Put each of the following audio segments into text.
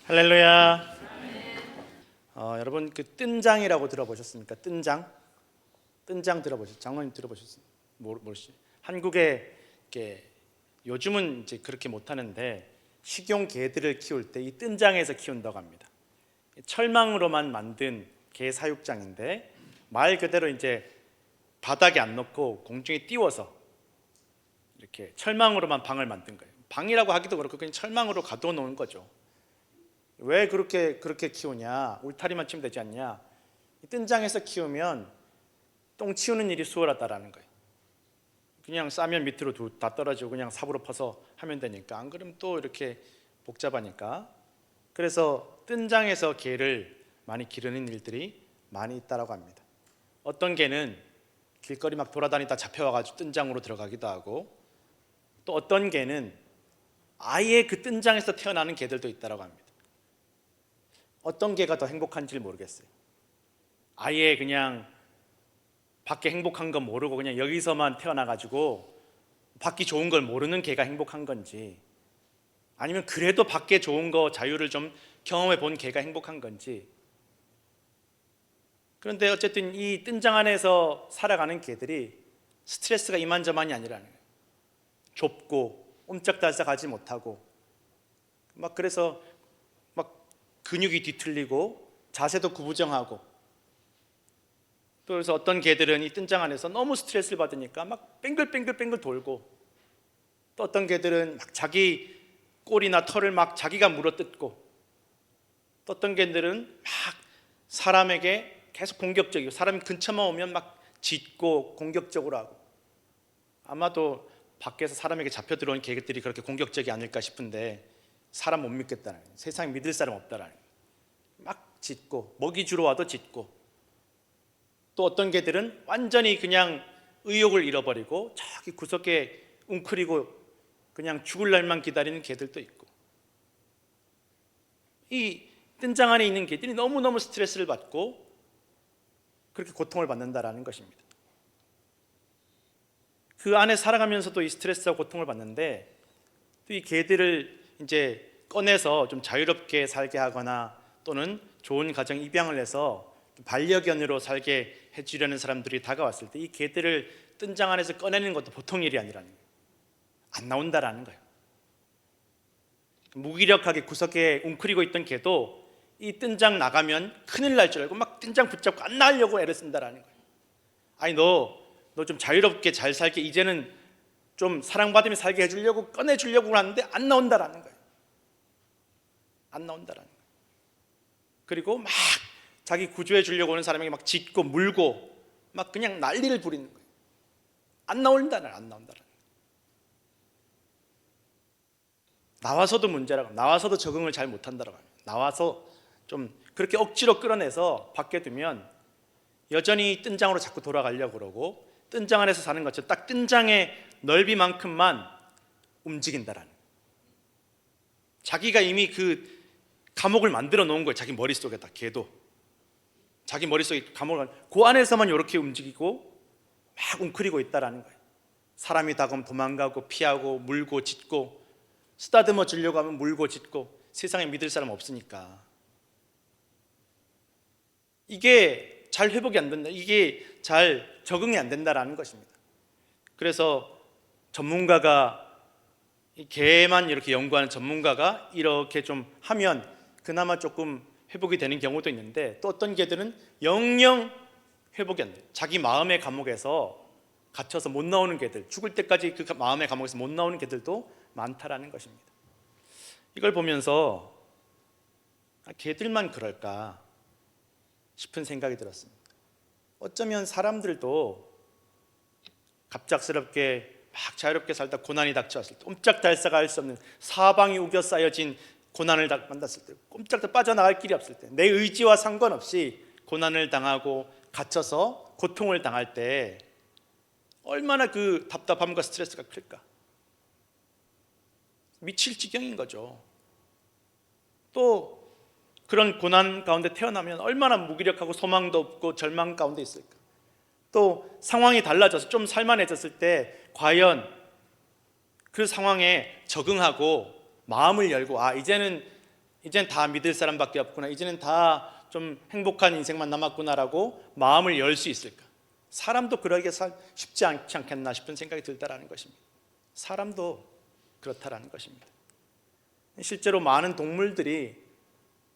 할렐루야. 여러분 그 뜬장이라고 들어보셨습니까? 뜬장 들어보셨어요? 장로님 들어보셨어요? 모르시? 한국에 이렇게 요즘은 이제 그렇게 못 하는데 식용 개들을 키울 때 이 뜬장에서 키운다고 합니다. 철망으로만 만든 개 사육장인데 말 그대로 이제 바닥에 안 놓고 공중에 띄워서 이렇게 철망으로만 방을 만든 거예요. 방이라고 하기도 그렇고 그냥 철망으로 가둬 놓은 거죠. 왜 그렇게 키우냐? 울타리만 치면 되지 않냐? 뜬장에서 키우면 똥 치우는 일이 수월하다라는 거예요. 그냥 싸면 밑으로 다 떨어지고 그냥 삽으로 퍼서 하면 되니까. 안 그러면 또 이렇게 복잡하니까. 그래서 뜬장에서 개를 많이 기르는 일들이 많이 있다라고 합니다. 어떤 개는 길거리 막 돌아다니다 잡혀와가지고 뜬장으로 들어가기도 하고, 또 어떤 개는 아예 그 뜬장에서 태어나는 개들도 있다라고 합니다. 어떤 개가 더 행복한지 모르겠어요. 아예 그냥 밖에 행복한 건 모르고 그냥 여기서만 태어나가지고 밖이 좋은 걸 모르는 개가 행복한 건지, 아니면 그래도 밖에 좋은 거 자유를 좀 경험해 본 개가 행복한 건지. 그런데 어쨌든 이 뜬장 안에서 살아가는 개들이 스트레스가 이만저만이 아니라는 거예요. 좁고 옴짝달싹하지 못하고 막 그래서 막 근육이 뒤틀리고 자세도 구부정하고, 또 그래서 어떤 개들은 이 뜬장 안에서 너무 스트레스를 받으니까 막 뱅글뱅글 돌고, 또 어떤 개들은 막 자기 꼬리나 털을 막 자기가 물어뜯고, 또 어떤 개들은 막 사람에게 계속 공격적이고 사람 근처만 오면 막 짖고 공격적으로 하고, 아마도 밖에서 사람에게 잡혀 들어온 개들이 그렇게 공격적이 아닐까 싶은데 사람 못 믿겠다는 거예요. 세상에 믿을 사람 없다라는 거예요. 막 짖고 먹이 주러 와도 짖고, 또 어떤 개들은 완전히 그냥 의욕을 잃어버리고 저기 구석에 웅크리고 그냥 죽을 날만 기다리는 개들도 있고, 이 뜬장 안에 있는 개들이 너무너무 스트레스를 받고 그렇게 고통을 받는다라는 것입니다. 그 안에 살아가면서도 이 스트레스와 고통을 받는데, 또 이 개들을 이제 꺼내서 좀 자유롭게 살게 하거나 또는 좋은 가정 입양을 해서 반려견으로 살게 해주려는 사람들이 다가왔을 때 이 개들을 뜬장 안에서 꺼내는 것도 보통 일이 아니라는 거예요. 안 나온다라는 거예요. 무기력하게 구석에 웅크리고 있던 개도 이 뜬장 나가면 큰일 날 줄 알고 막 뜬장 붙잡고 안 나가려고 애를 쓴다라는 거예요. 아니 너 좀 자유롭게 잘 살게, 이제는 좀 사랑받으며 살게 해주려고 꺼내주려고 하는데 안 나온다라는 거예요. 안 나온다라는 거예요. 그리고 막 자기 구조해 주려고 하는 사람에게 막 짖고 물고 막 그냥 난리를 부리는 거예요. 안 나온다는 거예요. 나와서도 문제라고, 나와서도 적응을 잘 못한다라고 합니다. 나와서 좀 그렇게 억지로 끌어내서 밖에 두면 여전히 뜬장으로 자꾸 돌아가려고 그러고, 뜬장 안에서 사는 것처럼 딱 뜬장의 넓이만큼만 움직인다라는 거예요. 자기가 이미 그 감옥을 만들어 놓은 거예요. 자기 머릿속에다. 개도 자기 머릿속에 감옥을, 그 안에서만 이렇게 움직이고 막 웅크리고 있다라는 거예요. 사람이 다가오면 도망가고 피하고 물고 짖고, 쓰다듬어 주려고 하면 물고 짖고, 세상에 믿을 사람 없으니까. 이게 잘 회복이 안 된다, 이게 잘 적응이 안 된다라는 것입니다. 그래서 전문가가, 개만 이렇게 연구하는 전문가가 이렇게 좀 하면 그나마 조금 회복이 되는 경우도 있는데, 또 어떤 개들은 영영 회복이 안 돼요. 자기 마음의 감옥에서 갇혀서 못 나오는 개들, 죽을 때까지 그 마음의 감옥에서 못 나오는 개들도 많다라는 것입니다. 이걸 보면서 개들만 그럴까 싶은 생각이 들었습니다. 어쩌면 사람들도 갑작스럽게 막 자유롭게 살다 고난이 닥쳐왔을 때, 옴짝달싹할 수 없는 사방이 우겨 쌓여진 고난을 만났을 때, 꼼짝도 빠져나갈 길이 없을 때, 내 의지와 상관없이 고난을 당하고 갇혀서 고통을 당할 때 얼마나 그 답답함과 스트레스가 클까. 미칠 지경인 거죠. 또 그런 고난 가운데 태어나면 얼마나 무기력하고 소망도 없고 절망 가운데 있을까. 또 상황이 달라져서 좀 살만해졌을 때 과연 그 상황에 적응하고 마음을 열고, 이제는 이제는 다 믿을 사람밖에 없구나, 이제는 다 좀 행복한 인생만 남았구나라고 마음을 열 수 있을까? 사람도 그러기 쉽지 않지 않겠나 싶은 생각이 들다라는 것입니다. 사람도 그렇다라는 것입니다. 실제로 많은 동물들이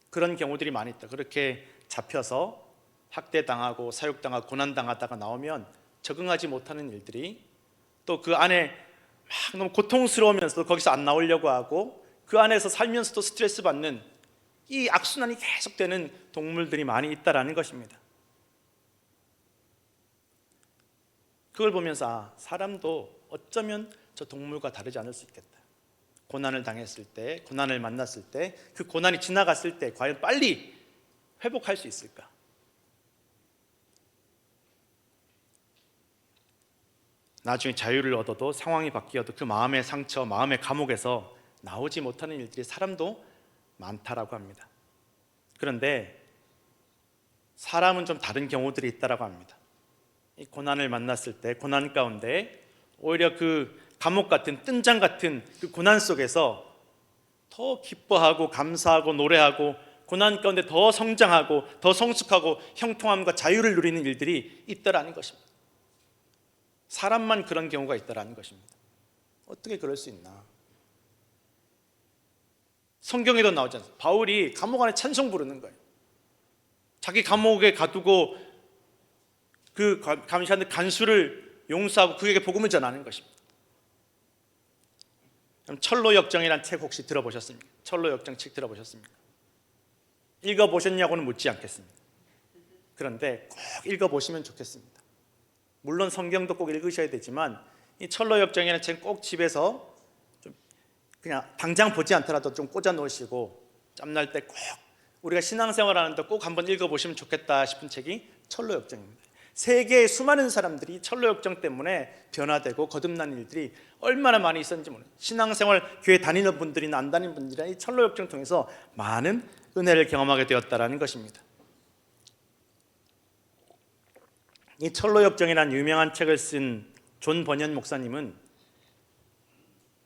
그런 경우들이 많이 있다. 그렇게 잡혀서 학대당하고 사육당하고 고난당하다가 나오면 적응하지 못하는 일들이, 또 그 안에 막 너무 고통스러우면서도 거기서 안 나오려고 하고 그 안에서 살면서도 스트레스 받는 이 악순환이 계속되는 동물들이 많이 있다라는 것입니다. 그걸 보면서 사람도 어쩌면 저 동물과 다르지 않을 수 있겠다. 고난을 당했을 때, 고난을 만났을 때, 그 고난이 지나갔을 때 과연 빨리 회복할 수 있을까? 나중에 자유를 얻어도 상황이 바뀌어도 그 마음의 상처, 마음의 감옥에서 나오지 못하는 일들이 사람도 많다라고 합니다. 그런데 사람은 좀 다른 경우들이 있다라고 합니다. 이 고난을 만났을 때, 고난 가운데 오히려 그 감옥 같은, 뜬장 같은 그 고난 속에서 더 기뻐하고 감사하고 노래하고 고난 가운데 더 성장하고 더 성숙하고 형통함과 자유를 누리는 일들이 있다라는 것입니다. 사람만 그런 경우가 있다라는 것입니다. 어떻게 그럴 수 있나? 성경에도 나오지 않습니까? 바울이 감옥 안에 찬송 부르는 거예요. 자기 감옥에 가두고 그 감시하는 간수를 용서하고 그에게 복음을 전하는 것입니다. 철로역정이라는 책 혹시 들어보셨습니까? 철로역정 책 들어보셨습니까? 읽어보셨냐고는 묻지 않겠습니다. 그런데 꼭 읽어보시면 좋겠습니다. 물론 성경도 꼭 읽으셔야 되지만 이 철로역정이라는 책 꼭 집에서 좀 그냥 당장 보지 않더라도 좀 꽂아 놓으시고 짬날 때 꼭 우리가 신앙생활 하는데 꼭 한번 읽어보시면 좋겠다 싶은 책이 철로역정입니다. 세계의 수많은 사람들이 철로역정 때문에 변화되고 거듭난 일들이 얼마나 많이 있었는지 모르겠어요. 신앙생활 교회 다니는 분들이나 안 다니는 분들이 이 철로역정 통해서 많은 은혜를 경험하게 되었다는 것입니다. 이 철로역정이라는 유명한 책을 쓴 존 버년 목사님은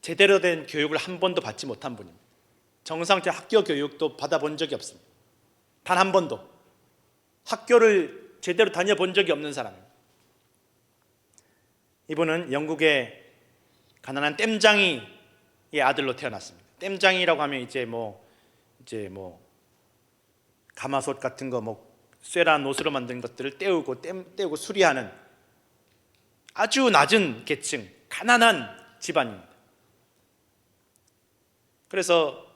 제대로 된 교육을 한 번도 받지 못한 분입니다. 정상적 학교 교육도 받아본 적이 없습니다. 단 한 번도 학교를 제대로 다녀본 적이 없는 사람입니다. 이분은 영국의 가난한 땜장이의 아들로 태어났습니다. 땜장이라고 하면 이제 뭐 가마솥 같은 거 쇠란 옷으로 만든 것들을 떼우고 수리하는 아주 낮은 계층, 가난한 집안입니다. 그래서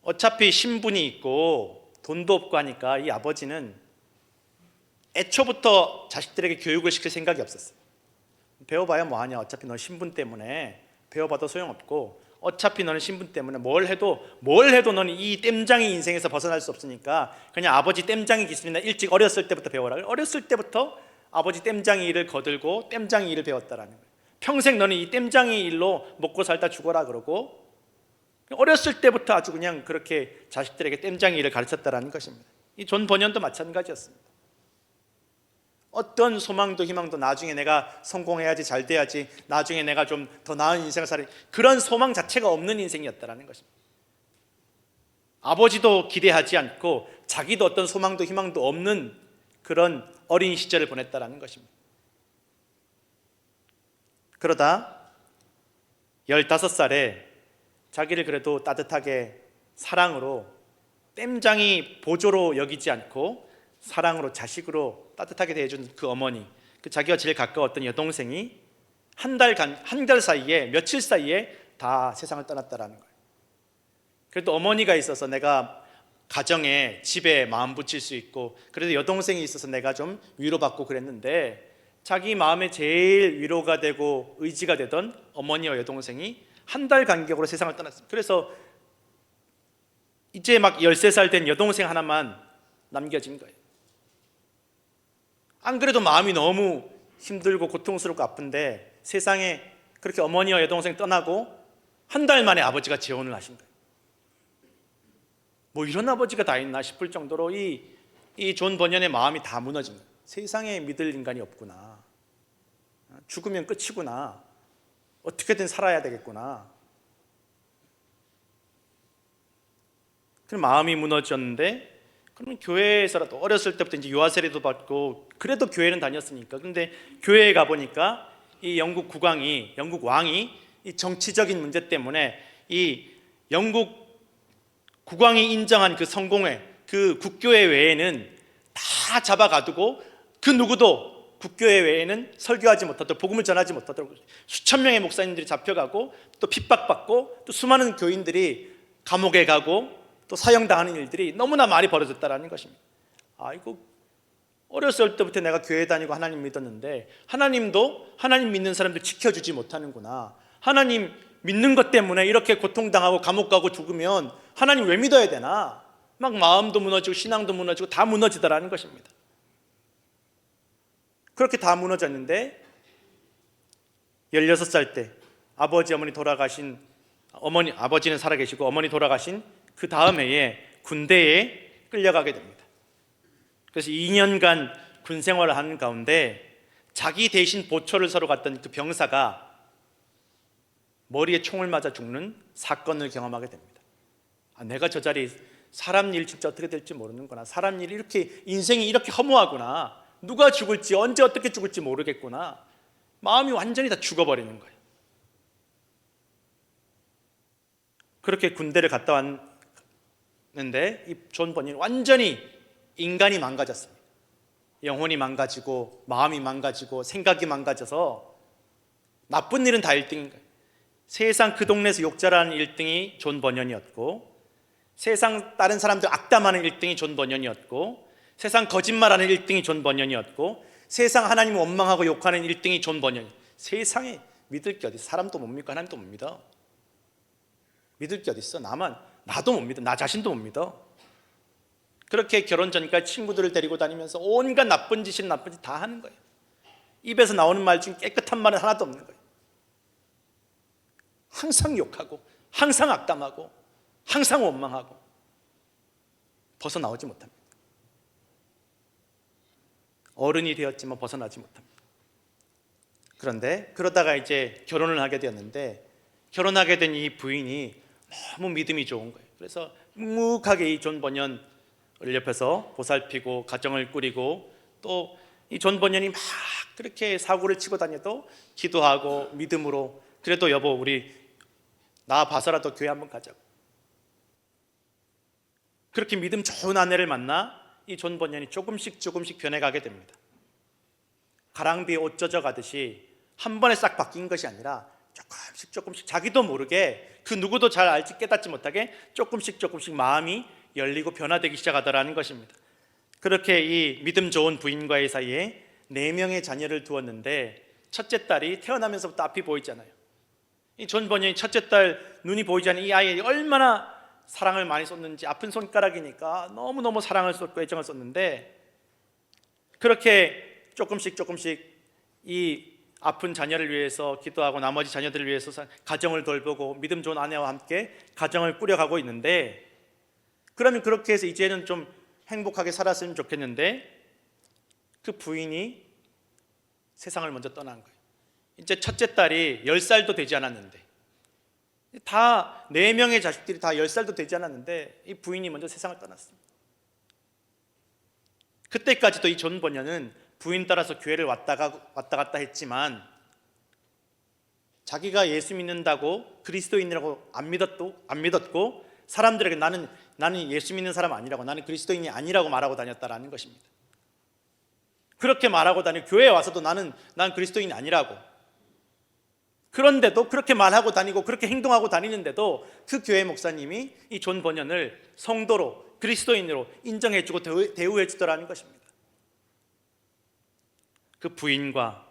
어차피 신분이 있고 돈도 없고 하니까 이 아버지는 애초부터 자식들에게 교육을 시킬 생각이 없었어요. 배워봐야 뭐하냐, 어차피 너 신분 때문에 배워봐도 소용없고 어차피 너는 신분 때문에 뭘 해도 너는 이 땜장이 인생에서 벗어날 수 없으니까 그냥 아버지 땜장이 기술이나 일찍 어렸을 때부터 배워라. 어렸을 때부터 아버지 땜장이 일을 거들고 땜장이 일을 배웠다라는 거예요. 평생 너는 이 땜장이 일로 먹고 살다 죽어라 그러고 어렸을 때부터 아주 그냥 그렇게 자식들에게 땜장이 일을 가르쳤다라는 것입니다. 이 존 버년도 마찬가지였습니다. 어떤 소망도 희망도 나중에 내가 성공해야지, 잘 돼야지, 나중에 내가 좀 더 나은 인생을 살아야, 그런 소망 자체가 없는 인생이었다라는 것입니다. 아버지도 기대하지 않고 자기도 어떤 소망도 희망도 없는 그런 어린 시절을 보냈다라는 것입니다. 그러다 15살에 자기를 그래도 따뜻하게 사랑으로 땜장이 보조로 여기지 않고 사랑으로 자식으로 따뜻하게 대해준 그 어머니, 그 자기가 제일 가까웠던 여동생이 한 달 사이에, 며칠 사이에 다 세상을 떠났다라는 거예요. 그래도 어머니가 있어서 내가 가정에, 집에 마음 붙일 수 있고, 그래도 여동생이 있어서 내가 좀 위로받고 그랬는데, 자기 마음에 제일 위로가 되고 의지가 되던 어머니와 여동생이 한 달 간격으로 세상을 떠났습니다. 그래서 이제 막 13살 된 여동생 하나만 남겨진 거예요. 안 그래도 마음이 너무 힘들고 고통스럽고 아픈데 세상에 그렇게 어머니와 여동생 떠나고 한 달 만에 아버지가 재혼을 하신 거예요. 뭐 이런 아버지가 다 있나 싶을 정도로 이 존 버년의 마음이 다 무너진 거예요. 세상에 믿을 인간이 없구나. 죽으면 끝이구나. 어떻게든 살아야 되겠구나. 그럼 마음이 무너졌는데, 그러면 교회에서라도 어렸을 때부터 이제 유아 세례도 받고 그래도 교회는 다녔으니까. 근데 교회에 가 보니까 이 영국 왕이 이 정치적인 문제 때문에 이 영국 국왕이 인정한 그 성공회, 그 국교회 외에는 다 잡아가두고 그 누구도 국교회 외에는 설교하지 못하도록, 복음을 전하지 못하도록 수천 명의 목사님들이 잡혀가고 또 핍박받고 또 수많은 교인들이 감옥에 가고 또 사형당하는 일들이 너무나 많이 벌어졌다는 것입니다. 아이고, 어렸을 때부터 내가 교회 다니고 하나님 믿었는데 하나님도 하나님 믿는 사람들 지켜주지 못하는구나. 하나님 믿는 것 때문에 이렇게 고통당하고 감옥 가고 죽으면 하나님 왜 믿어야 되나? 막 마음도 무너지고 신앙도 무너지고 다 무너지더라는 것입니다. 그렇게 다 무너졌는데 16살 때 어머니 돌아가신, 아버지는 살아계시고 어머니 돌아가신 그 다음 해에 군대에 끌려가게 됩니다. 그래서 2년간 군 생활을 하는 가운데 자기 대신 보초를 서러 갔던 그 병사가 머리에 총을 맞아 죽는 사건을 경험하게 됩니다. 내가 저 자리에 사람 일 진짜 어떻게 될지 모르는구나. 사람 일이 이렇게, 인생이 이렇게 허무하구나. 누가 죽을지 언제 어떻게 죽을지 모르겠구나. 마음이 완전히 다 죽어버리는 거예요. 그렇게 군대를 갔다 왔는데 이 존 버니는 완전히 인간이 망가졌습니다. 영혼이 망가지고 마음이 망가지고 생각이 망가져서 나쁜 일은 다 1등인 거예요. 세상 그 동네에서 욕자라는 1등이 존 버년이었고, 세상 다른 사람들 악담하는 1등이 존 버년이었고, 세상 거짓말하는 1등이 존 버년이었고, 세상 하나님을 원망하고 욕하는 1등이 존 버년. 세상에 믿을 게 어디 있어? 사람도 못 믿고 하나님도 못 믿어. 믿을 게 어디 있어? 나도 못 믿어. 나 자신도 못 믿어. 그렇게 결혼 전까지 친구들을 데리고 다니면서 온갖 나쁜 짓 다 하는 거예요. 입에서 나오는 말 중 깨끗한 말은 하나도 없는 거예요. 항상 욕하고 항상 악담하고 항상 원망하고 벗어나오지 못합니다. 어른이 되었지만 벗어나지 못합니다. 그런데 그러다가 이제 결혼을 하게 되었는데, 결혼하게 된 이 부인이 너무 믿음이 좋은 거예요. 그래서 묵묵하게 이 존 버년을 옆에서 보살피고 가정을 꾸리고, 또 이 존 버년이 막 그렇게 사고를 치고 다녀도 기도하고 믿음으로, 그래도 여보 우리 나 봐서라도 교회 한번 가자고. 그렇게 믿음 좋은 아내를 만나 이 존 버년이 조금씩 변해가게 됩니다. 가랑비에 옷 젖어가듯이 한 번에 싹 바뀐 것이 아니라 조금씩 자기도 모르게, 그 누구도 잘 알지 깨닫지 못하게 조금씩 마음이 열리고 변화되기 시작하더라는 것입니다. 그렇게 이 믿음 좋은 부인과의 사이에 4명의 자녀를 두었는데, 첫째 딸이 태어나면서부터 앞이 보이잖아요. 이 존 버년이 첫째 딸 눈이 보이지 않는 이 아이에 얼마나 사랑을 많이 쏟는지, 아픈 손가락이니까 너무너무 사랑을 쏟고 애정을 쏟는데, 그렇게 조금씩 이 아픈 자녀를 위해서 기도하고 나머지 자녀들을 위해서 가정을 돌보고 믿음 좋은 아내와 함께 가정을 꾸려가고 있는데, 그러면 그렇게 해서 이제는 좀 행복하게 살았으면 좋겠는데, 그 부인이 세상을 먼저 떠난 거예요. 이제 첫째 딸이 10살도 되지 않았는데, 다 4명의 자식들이 다 10살도 되지 않았는데 이 부인이 먼저 세상을 떠났습니다. 그때까지도 이 존 버년은 부인 따라서 교회를 왔다 갔다 했지만, 자기가 예수 믿는다고 그리스도인이라고 안 믿었고 사람들에게 나는 예수 믿는 사람 아니라고, 나는 그리스도인이 아니라고 말하고 다녔다라는 것입니다. 그렇게 말하고 다니고 교회에 와서도 난 그리스도인이 아니라고, 그런데도 그렇게 말하고 다니고 그렇게 행동하고 다니는데도 그 교회 목사님이 이 존 버년을 성도로, 그리스도인으로 인정해주고 대우해주더라는 것입니다. 그 부인과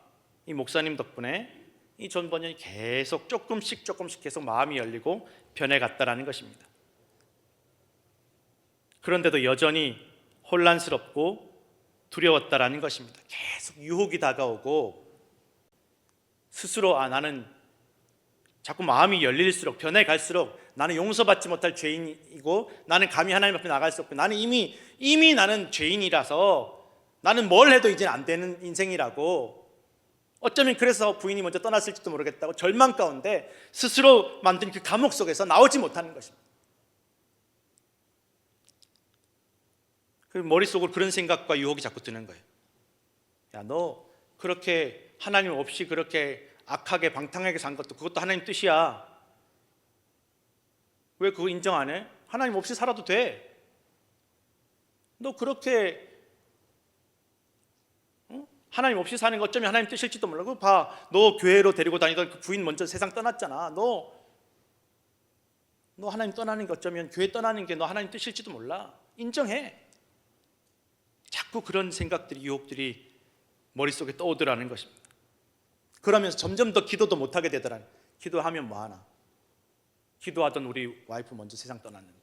이 목사님 덕분에 이 존 버년이 계속 조금씩 계속 마음이 열리고 변해갔다라는 것입니다. 그런데도 여전히 혼란스럽고 두려웠다라는 것입니다. 계속 유혹이 다가오고, 스스로 나는 자꾸 마음이 열릴수록, 변해갈수록 나는 용서받지 못할 죄인이고, 나는 감히 하나님 앞에 나갈 수 없고, 나는 이미 나는 죄인이라서 나는 뭘 해도 이제는 안 되는 인생이라고, 어쩌면 그래서 부인이 먼저 떠났을지도 모르겠다고 절망 가운데 스스로 만든 그 감옥 속에서 나오지 못하는 것입니다. 그 머릿속으로 그런 생각과 유혹이 자꾸 드는 거예요. 야, 너 그렇게 하나님 없이 그렇게 악하게 방탕하게 산 것도 그것도 하나님 뜻이야. 왜 그거 인정 안 해? 하나님 없이 살아도 돼. 너 그렇게 하나님 없이 사는 거 어쩌면 하나님 뜻일지도 몰라. 그거 봐, 너 교회로 데리고 다니던 그 부인 먼저 세상 떠났잖아. 너 하나님 떠나는 게 어쩌면 교회 떠나는 게 너 하나님 뜻일지도 몰라. 인정해. 자꾸 그런 생각들이, 유혹들이 머릿속에 떠오르라는 것입니다. 그러면서 점점 더 기도도 못하게 되더라고요. 기도하면 뭐하나? 기도하던 우리 와이프 먼저 세상 떠났는데.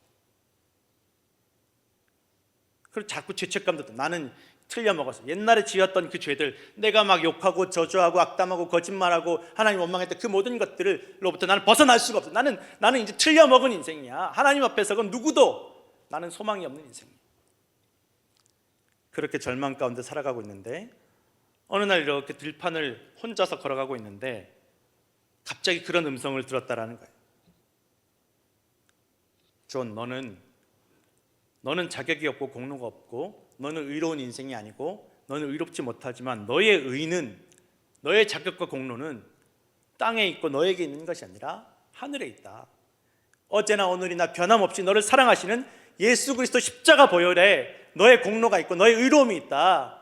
그리고 자꾸 죄책감도 들. 나는 틀려먹었어. 옛날에 지었던 그 죄들, 내가 막 욕하고 저주하고 악담하고 거짓말하고 하나님 원망했던 그 모든 것들로부터 나는 벗어날 수가 없어. 나는 이제 틀려먹은 인생이야. 하나님 앞에서는 누구도 나는 소망이 없는 인생이야. 그렇게 절망 가운데 살아가고 있는데 어느 날 이렇게 들판을 혼자서 걸어가고 있는데 갑자기 그런 음성을 들었다라는 거예요. 존, 너는 자격이 없고 공로가 없고 너는 의로운 인생이 아니고 너는 의롭지 못하지만 너의 의는, 너의 자격과 공로는 땅에 있고 너에게 있는 것이 아니라 하늘에 있다. 어제나 오늘이나 변함없이 너를 사랑하시는 예수 그리스도 십자가 보혈에 너의 공로가 있고 너의 의로움이 있다.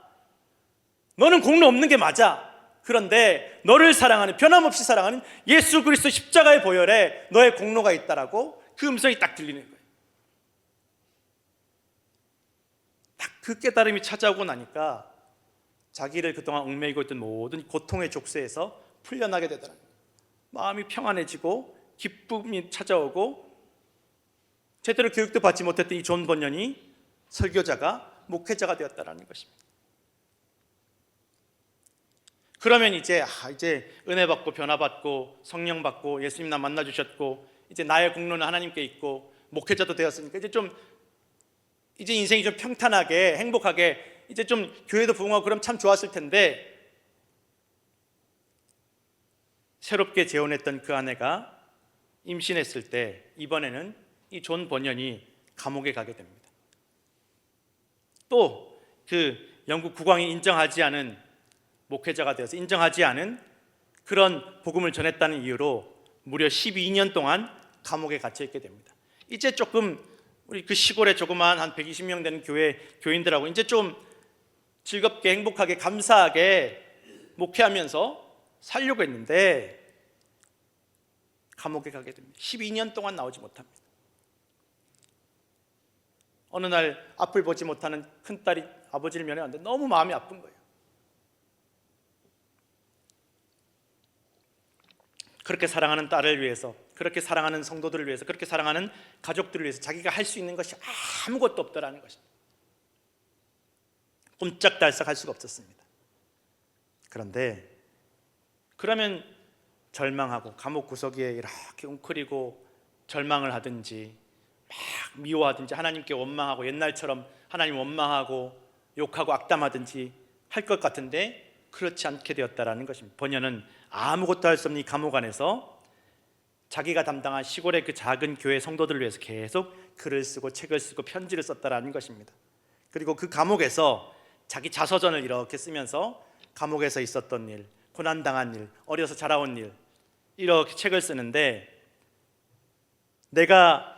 너는 공로 없는 게 맞아. 그런데 너를 사랑하는, 변함없이 사랑하는 예수 그리스도 십자가의 보혈에 너의 공로가 있다라고 그 음성이 딱 들리는 거예요. 딱 그 깨달음이 찾아오고 나니까 자기를 그동안 얽매이고 있던 모든 고통의 족쇄에서 풀려나게 되더라고요. 마음이 평안해지고 기쁨이 찾아오고 제대로 교육도 받지 못했던 이 존 번연이 설교자가 목회자가 되었다는 것입니다. 그러면 이제 은혜 받고 변화 받고 성령 받고 예수님 나 만나 주셨고 이제 나의 공로는 하나님께 있고 목회자도 되었으니까 이제 인생이 좀 평탄하게 행복하게 이제 좀 교회도 부흥하고 그럼 참 좋았을 텐데 새롭게 재혼했던 그 아내가 임신했을 때 이번에는 이 존 번연이 감옥에 가게 됩니다. 또 그 영국 국왕이 인정하지 않은 목회자가 되어서 인정하지 않은 그런 복음을 전했다는 이유로 무려 12년 동안 감옥에 갇혀 있게 됩니다. 이제 조금 우리 그 시골에 조그만 한 120명 되는 교회 교인들하고 이제 좀 즐겁게 행복하게 감사하게 목회하면서 살려고 했는데 감옥에 가게 됩니다. 12년 동안 나오지 못합니다. 어느 날 앞을 보지 못하는 큰딸이 아버지를 면회하는데 너무 마음이 아픈 거예요. 그렇게 사랑하는 딸을 위해서, 그렇게 사랑하는 성도들을 위해서, 그렇게 사랑하는 가족들을 위해서 자기가 할 수 있는 것이 아무것도 없더라는 것입니다. 꼼짝달싹 할 수가 없었습니다. 그런데 그러면 절망하고 감옥 구석에 이렇게 웅크리고 절망을 하든지 막 미워하든지 하나님께 원망하고 옛날처럼 하나님 원망하고 욕하고 악담하든지 할 것 같은데 그렇지 않게 되었다라는 것입니다. 번연은 아무것도 할 수 없는 이 감옥 안에서 자기가 담당한 시골의 그 작은 교회 성도들을 위해서 계속 글을 쓰고 책을 쓰고 편지를 썼다라는 것입니다. 그리고 그 감옥에서 자기 자서전을 이렇게 쓰면서 감옥에서 있었던 일, 고난당한 일, 어려서 자라온 일 이렇게 책을 쓰는데 내가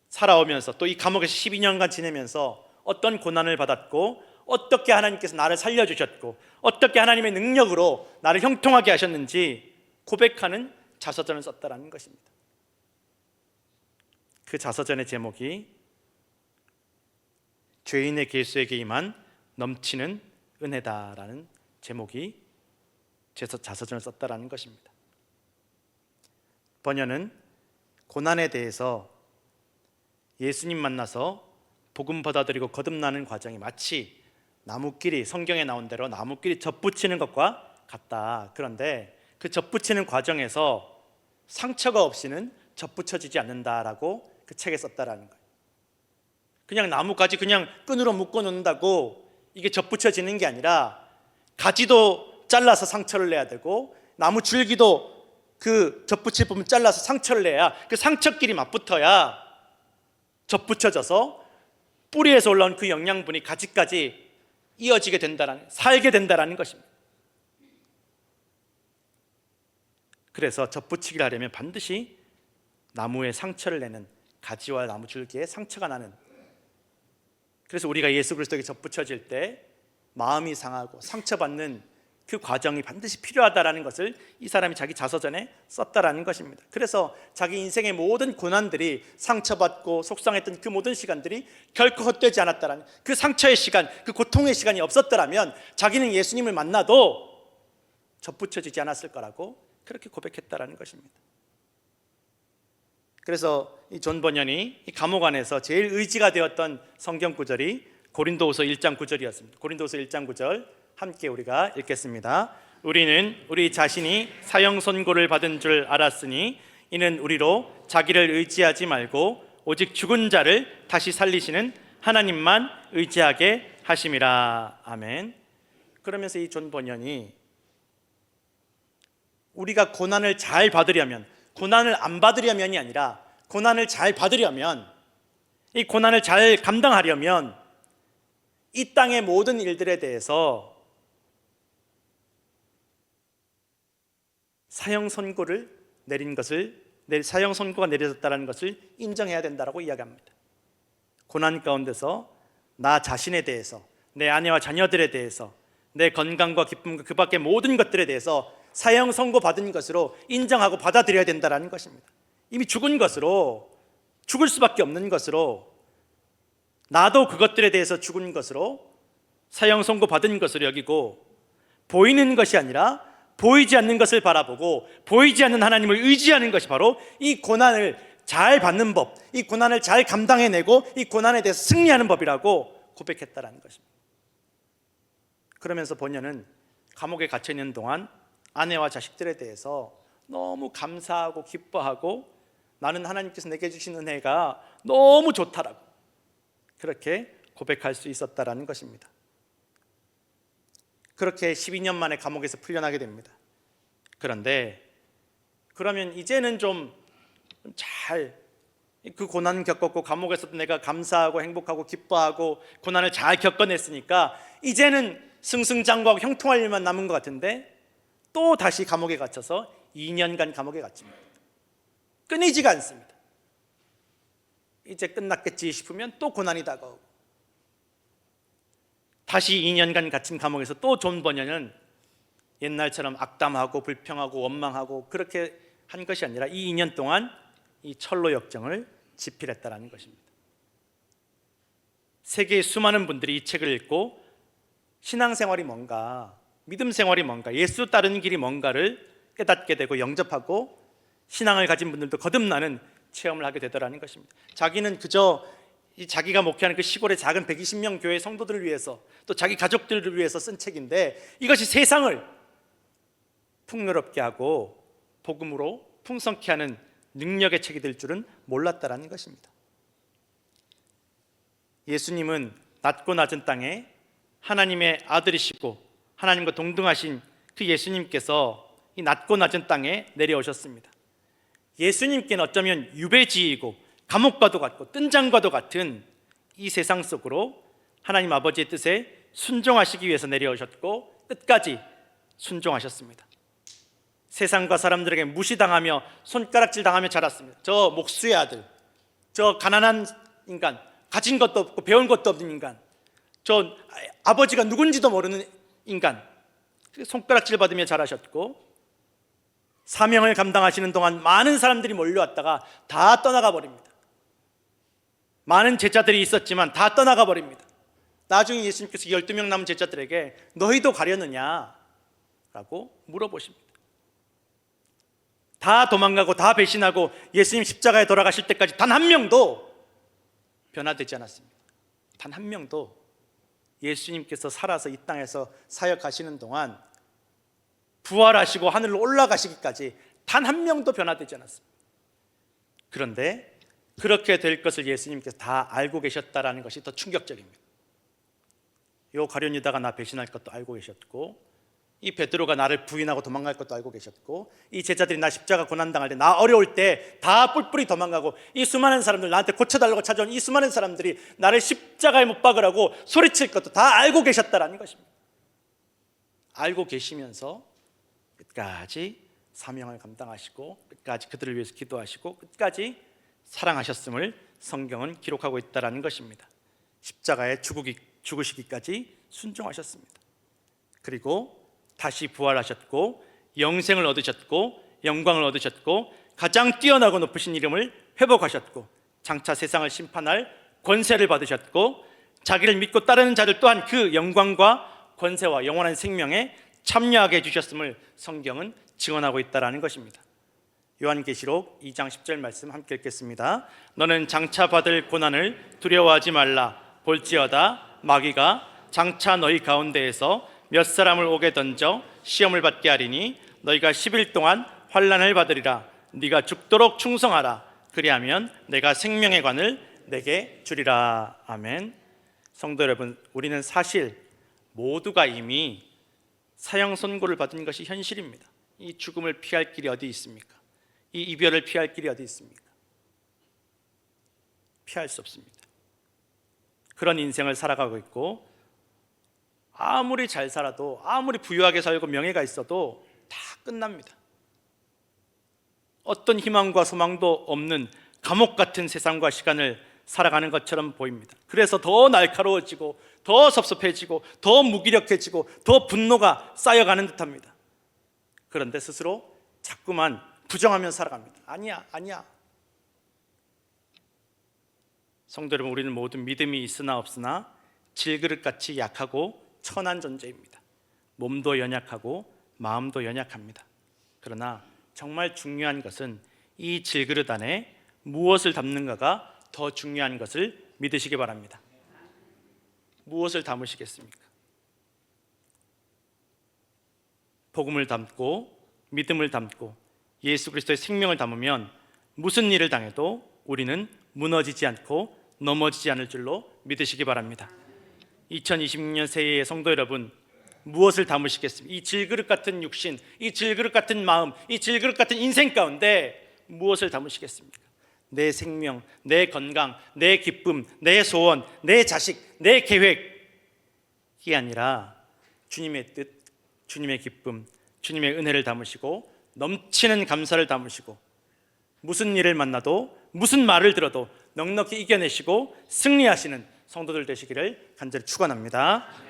살아오면서 또 이 감옥에서 12년간 지내면서 어떤 고난을 받았고 어떻게 하나님께서 나를 살려주셨고 어떻게 하나님의 능력으로 나를 형통하게 하셨는지 고백하는 자서전을 썼다라는 것입니다. 그 자서전의 제목이 죄인의 괴수에게 임한 넘치는 은혜다라는 제목이 자서전을 썼다라는 것입니다. 번연은 고난에 대해서 예수님 만나서 복음 받아들이고 거듭나는 과정이 마치 나무끼리, 성경에 나온 대로 나무끼리 접붙이는 것과 같다. 그런데 그 접붙이는 과정에서 상처가 없이는 접붙여지지 않는다라고 그 책에 썼다라는 거예요. 그냥 나무까지 그냥 끈으로 묶어 놓는다고 이게 접붙여지는 게 아니라 가지도 잘라서 상처를 내야 되고 나무 줄기도 그 접붙일 부분 잘라서 상처를 내야 그 상처끼리 맞붙어야 접붙여져서 뿌리에서 올라온 그 영양분이 가지까지 이어지게 된다라는, 살게 된다라는 것입니다. 그래서 접붙이기를 하려면 반드시 나무에 상처를 내는, 가지와 나무 줄기에 상처가 나는, 그래서 우리가 예수 그리스도에게 접붙여질 때 마음이 상하고 상처받는 그 과정이 반드시 필요하다라는 것을 이 사람이 자기 자서전에 썼다라는 것입니다. 그래서 자기 인생의 모든 고난들이, 상처받고 속상했던 그 모든 시간들이 결코 헛되지 않았다라는, 그 상처의 시간, 그 고통의 시간이 없었더라면 자기는 예수님을 만나도 접붙여지지 않았을 거라고 그렇게 고백했다라는 것입니다. 그래서 이 존 번연이 이 감옥 안에서 제일 의지가 되었던 성경 구절이 고린도후서 1장 9절이었습니다. 고린도후서 1장 9절 함께 우리가 읽겠습니다. 우리는 우리 자신이 사형 선고를 받은 줄 알았으니 이는 우리로 자기를 의지하지 말고 오직 죽은 자를 다시 살리시는 하나님만 의지하게 하심이라. 아멘. 그러면서 이 존 번연이 우리가 고난을 잘 받으려면, 고난을 안 받으려면이 아니라 고난을 잘 받으려면, 이 고난을 잘 감당하려면 이 땅의 모든 일들에 대해서 사형 선고를 내린 것을, 사형 선고가 내려졌다는 것을 인정해야 된다고 이야기합니다. 고난 가운데서 나 자신에 대해서, 내 아내와 자녀들에 대해서, 내 건강과 기쁨과 그 밖의 모든 것들에 대해서 사형 선고 받은 것으로 인정하고 받아들여야 된다는 것입니다. 이미 죽은 것으로, 죽을 수밖에 없는 것으로, 나도 그것들에 대해서 죽은 것으로, 사형 선고 받은 것으로 여기고, 보이는 것이 아니라 보이지 않는 것을 바라보고 보이지 않는 하나님을 의지하는 것이 바로 이 고난을 잘 받는 법, 이 고난을 잘 감당해내고 이 고난에 대해서 승리하는 법이라고 고백했다라는 것입니다. 그러면서 번연은 감옥에 갇혀 있는 동안 아내와 자식들에 대해서 너무 감사하고 기뻐하고 나는 하나님께서 내게 주신 은혜가 너무 좋다라고 그렇게 고백할 수 있었다라는 것입니다. 그렇게 12년 만에 감옥에서 풀려나게 됩니다. 그런데 그러면 이제는 좀 잘 그 고난 겪었고 감옥에서도 내가 감사하고 행복하고 기뻐하고 고난을 잘 겪어냈으니까 이제는 승승장구하고 형통할 일만 남은 것 같은데 또 다시 감옥에 갇혀서 2년간 감옥에 갇힙니다. 끊이지가 않습니다. 이제 끝났겠지 싶으면 또 고난이 다가오고, 다시 2년간 갇힌 감옥에서 또 존 번연은 옛날처럼 악담하고 불평하고 원망하고 그렇게 한 것이 아니라 이 2년 동안 이 철로 역정을 집필했다라는 것입니다. 세계의 수많은 분들이 이 책을 읽고 신앙생활이 뭔가, 믿음 생활이 뭔가, 예수 따르는 길이 뭔가를 깨닫게 되고 영접하고 신앙을 가진 분들도 거듭나는 체험을 하게 되더라는 것입니다. 자기는 그저 이 자기가 목회하는 그 시골의 작은 120명 교회 성도들을 위해서 또 자기 가족들을 위해서 쓴 책인데 이것이 세상을 풍요롭게 하고 복음으로 풍성케 하는 능력의 책이 될 줄은 몰랐다라는 것입니다. 예수님은 낮고 낮은 땅에 하나님의 아들이시고 하나님과 동등하신 그 예수님께서 이 낮고 낮은 땅에 내려오셨습니다. 예수님께는 어쩌면 유배지이고 감옥과도 같고 뜬장과도 같은 이 세상 속으로 하나님 아버지의 뜻에 순종하시기 위해서 내려오셨고 끝까지 순종하셨습니다. 세상과 사람들에게 무시당하며 손가락질 당하며 자랐습니다. 저 목수의 아들, 저 가난한 인간, 가진 것도 없고 배운 것도 없는 인간, 저 아버지가 누군지도 모르는 인간, 손가락질 받으며 자라셨고 사명을 감당하시는 동안 많은 사람들이 몰려왔다가 다 떠나가 버립니다. 많은 제자들이 있었지만 다 떠나가 버립니다. 나중에 예수님께서 12명 남은 제자들에게 너희도 가려느냐? 라고 물어보십니다. 다 도망가고 다 배신하고 예수님 십자가에 돌아가실 때까지 단 한 명도 변화되지 않았습니다. 단 한 명도 예수님께서 살아서 이 땅에서 사역하시는 동안 부활하시고 하늘로 올라가시기까지 단 한 명도 변화되지 않았습니다. 그런데 그렇게 될 것을 예수님께서 다 알고 계셨다라는 것이 더 충격적입니다. 요 가룟 유다가 나 배신할 것도 알고 계셨고 이 베드로가 나를 부인하고 도망갈 것도 알고 계셨고, 이 제자들이 나 십자가 고난당할 때, 나 어려울 때 다 뿔뿔이 도망가고, 이 수많은 사람들, 나한테 고쳐달라고 찾아온 이 수많은 사람들이 나를 십자가에 못 박으라고 소리칠 것도 다 알고 계셨다라는 것입니다. 알고 계시면서 끝까지 사명을 감당하시고, 끝까지 그들을 위해서 기도하시고, 끝까지 사랑하셨음을 성경은 기록하고 있다는 것입니다. 십자가에 죽으시기까지 순종하셨습니다. 그리고 다시 부활하셨고, 영생을 얻으셨고, 영광을 얻으셨고, 가장 뛰어나고 높으신 이름을 회복하셨고, 장차 세상을 심판할 권세를 받으셨고, 자기를 믿고 따르는 자들 또한 그 영광과 권세와 영원한 생명에 참여하게 해주셨음을 성경은 증언하고 있다는 것입니다. 요한계시록 2장 10절 말씀 함께 읽겠습니다. 너는 장차 받을 고난을 두려워하지 말라. 볼지어다 마귀가 장차 너희 가운데에서 몇 사람을 옥에 던져 시험을 받게 하리니 너희가 10일 동안 환난을 받으리라. 네가 죽도록 충성하라. 그리하면 내가 생명의 관을 내게 주리라. 아멘. 성도 여러분, 우리는 사실 모두가 이미 사형 선고를 받은 것이 현실입니다. 이 죽음을 피할 길이 어디 있습니까? 이 이별을 피할 길이 어디 있습니까? 피할 수 없습니다. 그런 인생을 살아가고 있고, 아무리 잘 살아도, 아무리 부유하게 살고 명예가 있어도 다 끝납니다. 어떤 희망과 소망도 없는 감옥 같은 세상과 시간을 살아가는 것처럼 보입니다. 그래서 더 날카로워지고, 더 섭섭해지고, 더 무기력해지고, 더 분노가 쌓여가는 듯합니다. 그런데 스스로 자꾸만 부정하며 살아갑니다. 아니야. 성도 여러분, 우리는 모두 믿음이 있으나 없으나 질그릇같이 약하고 천한 존재입니다. 몸도 연약하고 마음도 연약합니다. 그러나 정말 중요한 것은 이 질그릇 안에 무엇을 담는가가 더 중요한 것을 믿으시기 바랍니다. 무엇을 담으시겠습니까? 복음을 담고, 믿음을 담고, 예수 그리스도의 생명을 담으면 무슨 일을 당해도 우리는 무너지지 않고 넘어지지 않을 줄로 믿으시기 바랍니다. 2026년 새해의 성도 여러분, 무엇을 담으시겠습니까? 이 질그릇 같은 육신, 이 질그릇 같은 마음, 이 질그릇 같은 인생 가운데 무엇을 담으시겠습니까? 내 생명, 내 건강, 내 기쁨, 내 소원, 내 자식, 내 계획이 아니라 주님의 뜻, 주님의 기쁨, 주님의 은혜를 담으시고 넘치는 감사를 담으시고, 무슨 일을 만나도, 무슨 말을 들어도 넉넉히 이겨내시고 승리하시는 성도들 되시기를 간절히 축원합니다.